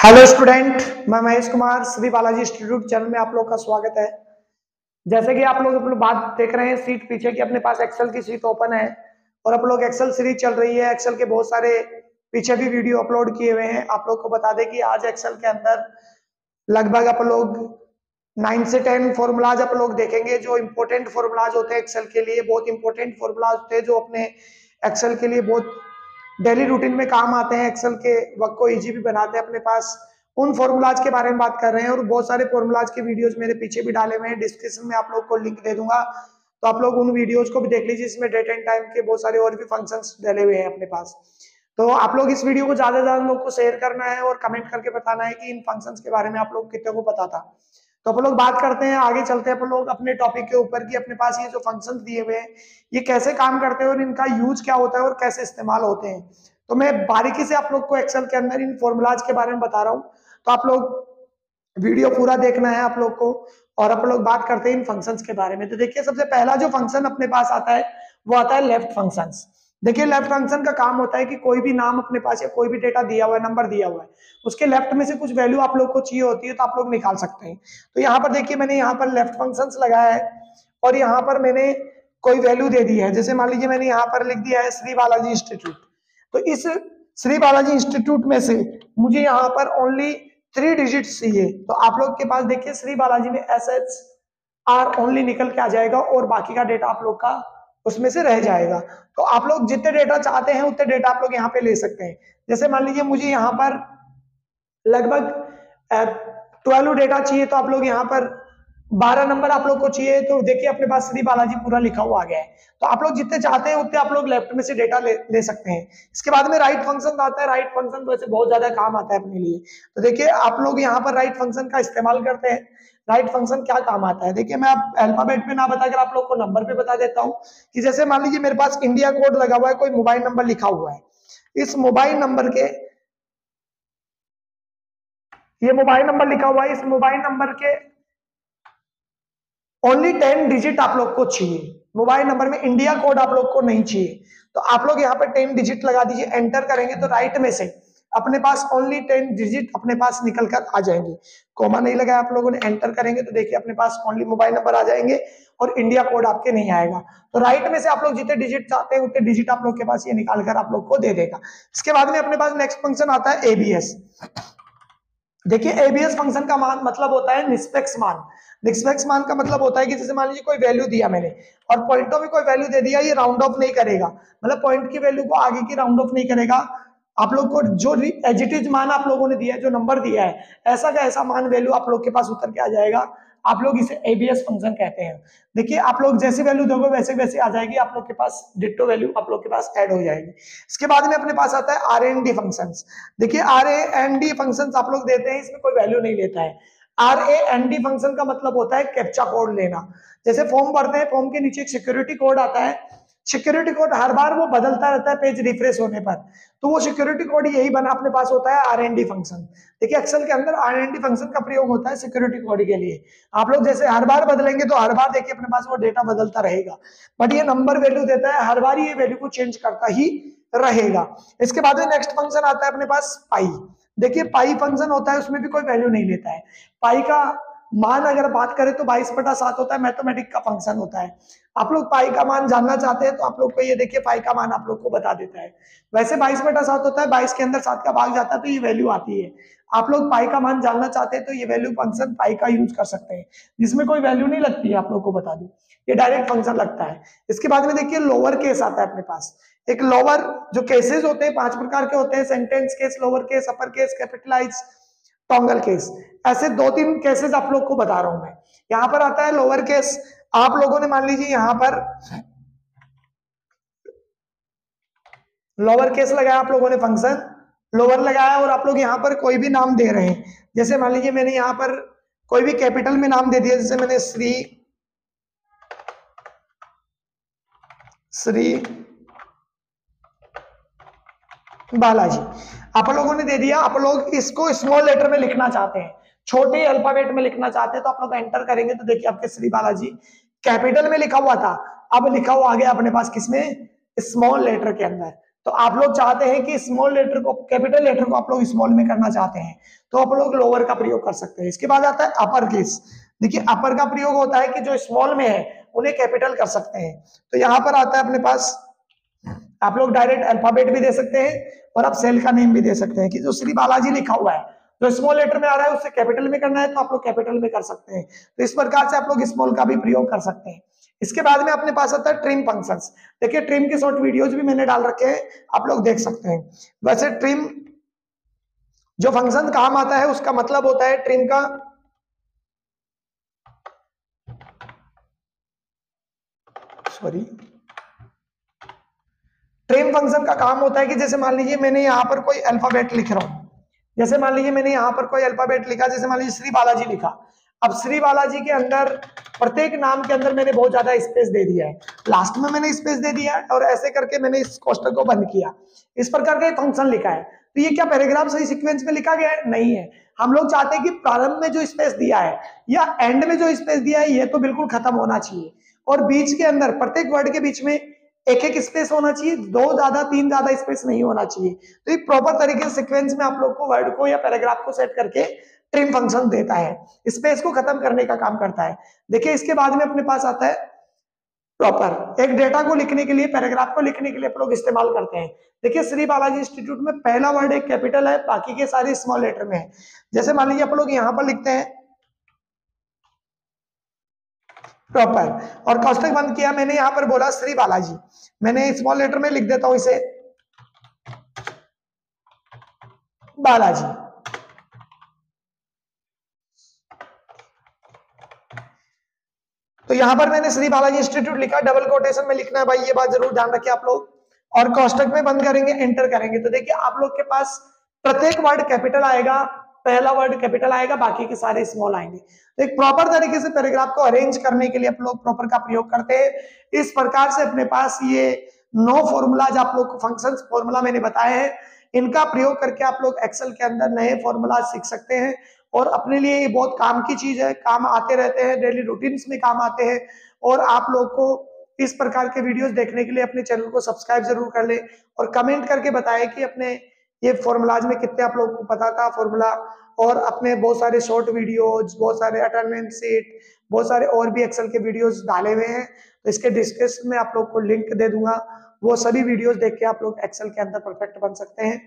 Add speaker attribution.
Speaker 1: Hello student, मैं Mahesh Kumar Shri Balaji institute channel में आप लोग का स्वागत है। जैसे कि आप लोग अपनी बात देख रहे हैं सीट पीछे की, अपने पास एक्सेल की सीट ओपन है और आप लोग एक्सेल सीरीज चल रही है। एक्सेल के बहुत सारे पीछे भी वीडियो अपलोड किए हुए हैं। आप लोग को बता दें कि आज एक्सेल के अंदर लगभग आप लोग 9 से 10 फॉर्मूलाज आप लोग देखेंगे, जो इंपॉर्टेंट फॉर्मूलाज होते हैं एक्सेल के लिए। बहुत इंपॉर्टेंट फॉर्मूलाज होते हैं जो अपने एक्सेल के लिए बहुत डेली रूटीन में काम आते हैं, एक्सेल के वर्क को इजी भी बनाते हैं। अपने पास उन फॉर्मूलाज के बारे में बात कर रहे हैं और बहुत सारे फॉर्मूलाज के वीडियोस मेरे पीछे भी डाले हुए हैं। डिस्क्रिप्शन में आप लोग को लिंक दे दूंगा, तो आप लोग उन वीडियोस को भी देख लीजिए। इसमें डेट एंड टाइम के बहुत सारे और भी फंक्शंस डाले हुए हैं अपने पास। तो आप लोग इस वीडियो को ज्यादा से ज्यादा लोग को शेयर करना है और कमेंट करके बताना है कि इन फंक्शंस के बारे में आप लोग कितने को पता था। तो अपन लोग बात करते हैं, आगे चलते हैं अपन लोग अपने टॉपिक के ऊपर कि अपने पास ये जो फंक्शन दिए हुए हैं ये कैसे काम करते हैं और इनका यूज क्या होता है और कैसे इस्तेमाल होते हैं। तो मैं बारीकी से आप लोग को एक्सेल के अंदर इन फॉर्मूलाज के बारे में बता रहा हूँ, तो आप लोग वीडियो पूरा देखना है आप लोग को। और अपन लोग बात करते हैं इन फंक्शंस के बारे में। तो देखिए, सबसे पहला जो फंक्शन अपने पास आता है वो आता है लेफ्ट फंक्शंस। देखिए, लेफ्ट फंक्शन का काम होता है कि कोई भी नाम अपने पास या कोई भी डेटा दिया हुआ है, नंबर दिया हुआ है, उसके लेफ्ट में से कुछ वैल्यू आप लोग को चाहिए होती है तो आप लोग निकाल सकते हैं। तो यहाँ पर देखिए, मैंने यहाँ पर लेफ्ट फंक्शंस लगाया है और यहाँ पर मैंने कोई वैल्यू दे दी है। जैसे मान लीजिए मैंने यहाँ पर लिख दिया है श्री बालाजी इंस्टीट्यूट। तो इस श्री बालाजी इंस्टीट्यूट में से मुझे यहाँ पर ओनली 3 डिजिट्स चाहिए। तो आप लोग के पास देखिए श्री बालाजी में SHR ओनली निकल के आ जाएगा और बाकी का डेटा आप लोग का उसमें से रह जाएगा। तो आप लोग जितने डेटा चाहते हैं उतने डेटा आप लोग यहाँ पे ले सकते हैं। जैसे मान लीजिए मुझे यहाँ पर लगभग 12 डेटा चाहिए, तो आप लोग यहाँ पर 12 नंबर आप लोग को चाहिए। तो देखिए अपने पास श्री बालाजी पूरा लिखा हुआ आ गया है। तो आप लोग जितने चाहते हैं उतने आप लोग लेफ्ट में से डेटा ले सकते हैं। इसके बाद में राइट फंक्शन आता है। राइट फंक्शन वैसे बहुत ज्यादा काम आता है अपने लिए। तो देखिए आप लोग यहाँ पर राइट फंक्शन का इस्तेमाल करते हैं। राइट फंक्शन क्या काम आता है, देखिए मैं आप अल्फाबेट पे ना बताकर आप लोग को नंबर पे बता देता हूँ कि जैसे मान लीजिए मेरे पास इंडिया कोड लगा हुआ है, कोई मोबाइल नंबर लिखा हुआ है। इस मोबाइल नंबर के ये मोबाइल नंबर लिखा हुआ है, इस मोबाइल नंबर के ओनली 10 डिजिट आप लोग को चाहिए। मोबाइल नंबर में इंडिया कोड आप लोग को नहीं चाहिए। तो आप लोग यहाँ पर 10 डिजिट लगा दीजिए, एंटर करेंगे तो राइट में से अपने पास ओनली 10 डिजिट अपने पास निकल कर आ जाएंगे। कोमा नहीं लगाया आप लोगों ने, एंटर करेंगे तो देखिए अपने पास ओनली मोबाइल नंबर आ जाएंगे और इंडिया कोड आपके नहीं आएगा। तो राइट में से आप लोग जितने डिजिट चाहते हैं उतने डिजिट आप लोग के पास ये निकाल कर आप लोग को दे देगा। इसके बाद में अपने पास नेक्स्ट फंक्शन आता है एबीएस। देखिए एबीएस फंक्शन का मान मतलब होता है निष्पक्ष मान। निष्पक्ष मान का मतलब होता है कि जैसे मान लीजिए कोई वैल्यू दिया मैंने और पॉइंटों में कोई वैल्यू दे दिया, ये राउंड ऑफ नहीं करेगा, मतलब पॉइंट की वैल्यू को आगे की राउंड ऑफ नहीं करेगा। आप लोग को जो एज इट इज मान आप लोगों ने दिया है, जो नंबर दिया है, ऐसा का ऐसा मान वैल्यू आप लोग के पास उतर के आ जाएगा। आप लोग इसे एबीएस फंक्शन कहते हैं। देखिए आप लोग जैसी वैल्यू दोगे वैसे वैसे आ जाएगी, आप लोग के पास डिट्टो वैल्यू आप लोग के पास ऐड हो जाएगी। इसके बाद में अपने पास आता है RAND फंक्शंस। देखिए RAND फंक्शंस आप लोग देते हैं, इसमें कोई वैल्यू नहीं लेता है। RAND फंक्शन का मतलब होता है कैप्चा कोड लेना। जैसे फॉर्म भरते हैं, फॉर्म के नीचे एक सिक्योरिटी कोड आता है। सिक्योरिटी कोड हर बार वो बदलता रहता है पेज रिफ्रेश होने पर। तो वो सिक्योरिटी कोड यही बना अपने पास होता है RAND फंक्शन। देखिए एक्सेल के अंदर RAND फंक्शन का प्रयोग होता है सिक्योरिटी कोड के लिए। आप लोग जैसे हर बार बदलेंगे तो हर बार देखिए अपने पास वो डेटा बदलता रहेगा, बट ये नंबर वैल्यू देता है, हर बार ये वैल्यू को चेंज करता ही रहेगा। इसके बाद में नेक्स्ट फंक्शन आता है अपने पास पाई। देखिए पाई फंक्शन होता है, उसमें भी कोई वैल्यू नहीं लेता है। पाई का मान अगर बात करें तो 22/7 होता है, मैथमेटिक का फंक्शन होता है। आप लोग पाई का मान जानना चाहते हैं तो आप लोग को ये देखिए पाई का मान आप लोग को बता देता है। वैसे 22/7 होता है, 22 के अंदर 7 का भाग जाता है तो ये वैल्यू आती है। आप लोग पाई का मान जानना चाहते हैं तो ये वैल्यू फंक्शन पाई का यूज कर सकते हैं, जिसमें कोई वैल्यू नहीं लगती है। आप लोग को बता दूं ये डायरेक्ट फंक्शन लगता है। इसके बाद में देखिए लोअर केस आता है अपने पास। एक लोअर जो केसेस होते हैं 5 प्रकार के होते हैं, sentence case, lower case, upper case, capitalise, toggle case. ऐसे 2-3 केसेस आप लोग को बता रहा हूं मैं। यहां पर आता है लोअर केस। आप लोगों ने मान लीजिए यहां पर लोअर केस लगाया, आप लोगों ने फंक्शन लोअर लगाया और आप लोग यहां पर कोई भी नाम दे रहे हैं। जैसे मान लीजिए मैंने यहां पर कोई भी कैपिटल में नाम दे दिया, जैसे मैंने श्री बालाजी आप लोगों ने दे दिया। आप लोग इसको स्मॉल लेटर में लिखना चाहते हैं, छोटे अल्फाबेट में लिखना चाहते हैं, तो आप लोग एंटर करेंगे तो देखिए आपके श्री बालाजी कैपिटल में लिखा हुआ था, अब लिखा हुआ आ गया अपने पास किसमें, स्मॉल लेटर के अंदर। तो आप लोग चाहते हैं कि स्मॉल लेटर को, कैपिटल लेटर को आप लोग स्मॉल में करना चाहते हैं, तो आप लोग लोअर का प्रयोग कर सकते हैं। इसके बाद आता है अपर केस। देखिए अपर का प्रयोग होता है कि जो स्मॉल में है उन्हें कैपिटल कर सकते हैं। तो यहाँ पर आता है अपने पास, आप लोग डायरेक्ट अल्फाबेट भी दे सकते हैं और आप सेल का नेम भी दे सकते हैं कि जो श्री बालाजी लिखा हुआ है, जो स्मॉल लेटर में आ रहा है उसे कैपिटल में करना है तो आप लोग कैपिटल में कर सकते हैं। तो इस प्रकार से आप लोग स्मॉल का भी प्रयोग कर सकते हैं। इसके बाद में अपने पास आता है ट्रिम फंक्शंस। देखिए ट्रिम के शॉर्ट वीडियोज भी मैंने डाल रखे हैं, आप लोग देख सकते हैं। वैसे ट्रिम जो फंक्शन काम आता है उसका मतलब होता है ट्रिम का, सॉरी, ट्रिम फंक्शन का काम होता है कि जैसे मान लीजिए मैंने यहाँ पर कोई अल्फाबेट लिख रहा हूं, जैसे मान लीजिए मैंने यहाँ पर कोई अल्फाबेट लिखा, जैसे मान लीजिए श्री बालाजी लिखा। अब श्री बालाजी के अंदर प्रत्येक नाम के अंदर मैंने बहुत ज्यादा स्पेस दे दिया है, लास्ट में मैंने स्पेस दे दिया है और ऐसे करके मैंने इस कोष्टक को बंद किया। इस प्रकार का फंक्शन लिखा है। तो ये क्या पैराग्राफ सही सीक्वेंस में लिखा गया है? नहीं है। हम लोग चाहते हैं कि प्रारंभ में जो स्पेस दिया है या एंड में जो स्पेस दिया है ये तो बिल्कुल खत्म होना चाहिए, और बीच के अंदर प्रत्येक वर्ड के बीच में एक एक स्पेस होना चाहिए, दो ज्यादा तीन ज्यादा स्पेस नहीं होना चाहिए। तो एक प्रॉपर तरीके से सीक्वेंस में आप लोग को वर्ड को या पैराग्राफ को सेट करके ट्रिम फंक्शन देता है, स्पेस को खत्म करने का काम करता है। देखिए इसके बाद में अपने पास आता है प्रॉपर, एक डेटा को लिखने के लिए, पैराग्राफ को लिखने के लिए आप लोग इस्तेमाल करते हैं। देखिए श्री बालाजी इंस्टीट्यूट में पहला वर्ड एक कैपिटल है, बाकी के सारे स्मॉल लेटर में है। जैसे मान लीजिए आप लोग यहां पर लिखते हैं प्रॉपर और कोष्टक बंद किया, मैंने यहां पर बोला श्री बालाजी, मैंने स्मॉल लेटर में लिख देता हूं इसे बालाजी। तो यहां पर मैंने श्री बालाजी इंस्टीट्यूट लिखा, डबल कोटेशन में लिखना है भाई, ये बात जरूर ध्यान रखिए आप लोग। और कोष्टक में बंद करेंगे, एंटर करेंगे, तो देखिए आप लोग के पास प्रत्येक वर्ड कैपिटल आएगा, पहला वर्ड कैपिटल आएगा, बाकी के सारे स्मॉल आएंगे। तो एक प्रॉपर तरीके से पैराग्राफ को अरेंज करने के लिए आप लोग प्रॉपर का प्रयोग करते हैं। इस प्रकार से अपने पास ये 9 फॉर्मूलाज आप लोग को, फंक्शंस फॉर्मूला मैंने बताए हैं, इनका प्रयोग करके आप लोग एक्सेल के अंदर नए फॉर्मूला सीख सकते हैं और अपने लिए ये बहुत काम की चीज है, काम आते रहते हैं, डेली रूटीन्स में काम आते हैं। और आप लोग को इस प्रकार के वीडियोस देखने के लिए अपने चैनल को सब्सक्राइब जरूर कर ले और कमेंट करके बताएं कि अपने ये फॉर्मूलाज में कितने आप लोगों को पता था फॉर्मूला, और अपने बहुत सारे शॉर्ट वीडियोज, बहुत सारे अटेंडेंस शीट, बहुत सारे और भी एक्सेल के वीडियोस डाले हुए हैं। तो इसके डिस्क्रिप्शन में आप लोग को लिंक दे दूंगा, वो सभी वीडियोस देख के आप लोग एक्सेल के अंदर परफेक्ट बन सकते हैं।